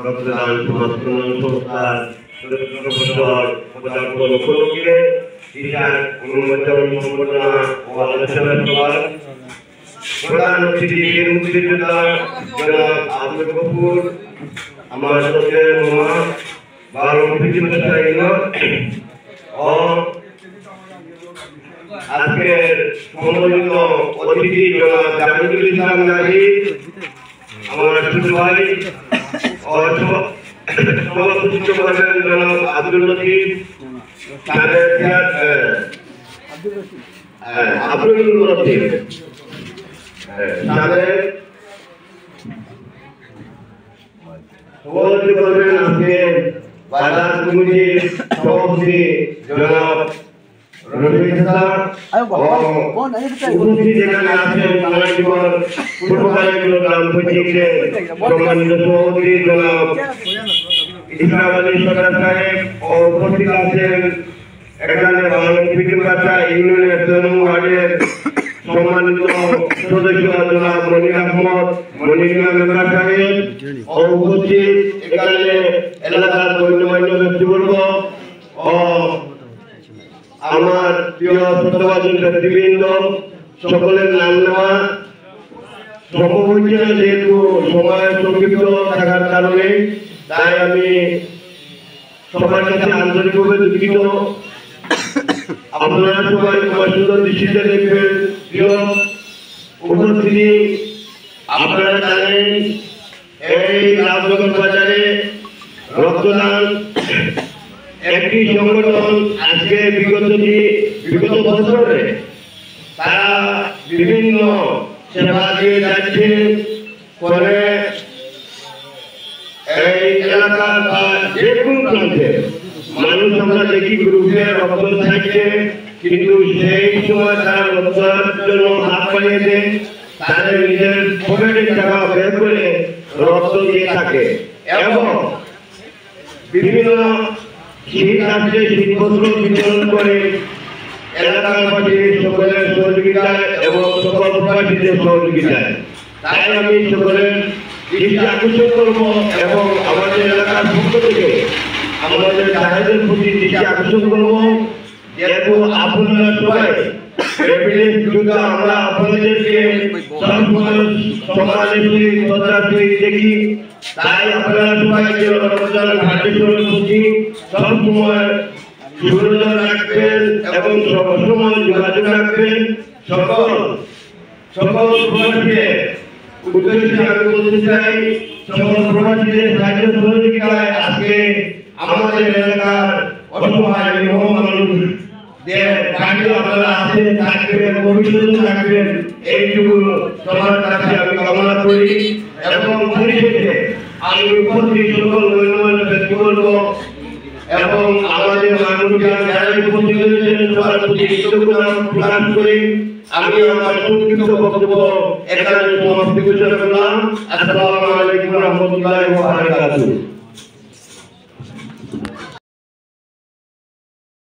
রক্তদান সমর্থন সংস্থার উপলক্ষে দিশার অনুমোদন সম্পাদনা ও আলোচনা সভার প্রধান অতিথির মুক্তিযোদ্ধা জনাব আব্দুল গফুর আমার সাথে ও আজকের সম্মানিত অতিথি জনাব জামিলুল ইসলাম নাহিদ আমার ছোট ভাই ও সভাপতি করবেন জনাব আব্দুল লতিফ আব্দুল লতিফ সভাপতি করবেন আজকে বাজার কমিটির সভাপতি জনাব সম্মানিত সদস্য জনাব মনির আহমদ মনির মেম্বার সাহেব উপস্থিত এখানে এলাকার গণ্যমান্য ব্যক্তিবর্গ ও আমার প্রিয় শ্রদ্ধাভাজন ব্যক্তিবৃন্দ সকলের নাম নেওয়া সম্ভব হচ্ছে না, যেহেতু সময় সংক্ষিপ্ত থাকার কারণে, তাই আমি সবার কাছে আন্তরিকভাবে দুঃখিত। আপনারা সবাই আমার সুন্দর দৃষ্টিতে দেখবেন। প্রিয় উপস্থিতি, আপনারা জানেন এই রামনগর বাজারে রক্তদান একটি সংগঠন আজকে বিগত বছরে তারা বিভিন্ন সেবা দিয়ে যাচ্ছে। পরে এই এলাকা বা যে কোনো প্রান্তে মানুষ আমরা দেখি গ্রুপে রক্ত থাকছে, কিন্তু সেই সময় তারা রক্তের জন্য হাত বাড়িয়ে দেন, তাদের নিজের পকেটের টাকা বের করে রক্ত দিয়ে থাকে এবং বিভিন্ন শীত আসলে শীতবস্ত্র বিতরণ করে এলাকাবাসীর সকলের সহযোগিতায় এবং সকল প্রবাসীদের সহযোগিতায়। তাই আমি সকলের দৃষ্টি আকর্ষণ করব এবং আমাদের এলাকার পক্ষ থেকে আমাদের সাহেবের প্রতি দৃষ্টি আকর্ষণ করব, যেহেতু আপনারা সবাই আমরা আপনাদেরকে সম্মানের দেখি, তাই আপনারা সবাই সবসময় সুযোগ রাখবেন এবং সবসময় যোগাযোগ রাখবেন। সকল প্রবাসীদের উদ্দেশ্যে আমি বলতে চাই, সকল প্রবাসীদের সাহায্য সহযোগিতায় আজকে আমাদের এলাকার অসহায় মানুষ আপনারা আছেন, থাকবেন, ভবিষ্যতে থাকবেন, এইটুকু সবার কাছে আমি কামনা করি। এবং পরিশেষে আমি উপস্থিত সকল গণ্যমান্য ব্যক্তিবর্গ এবং আমাদের মানুষরা যারা উপস্থিত হয়েছেন সবার প্রতি কৃতজ্ঞতা প্রকাশ করি। আমি আমার সংক্ষিপ্ত বক্তব্য এখানে সমাপ্তি ঘোষণা করলাম। আসসালামু আলাইকুম ওয়া রাহমাতুল্লাহি ওয়া বারাকাতুহু।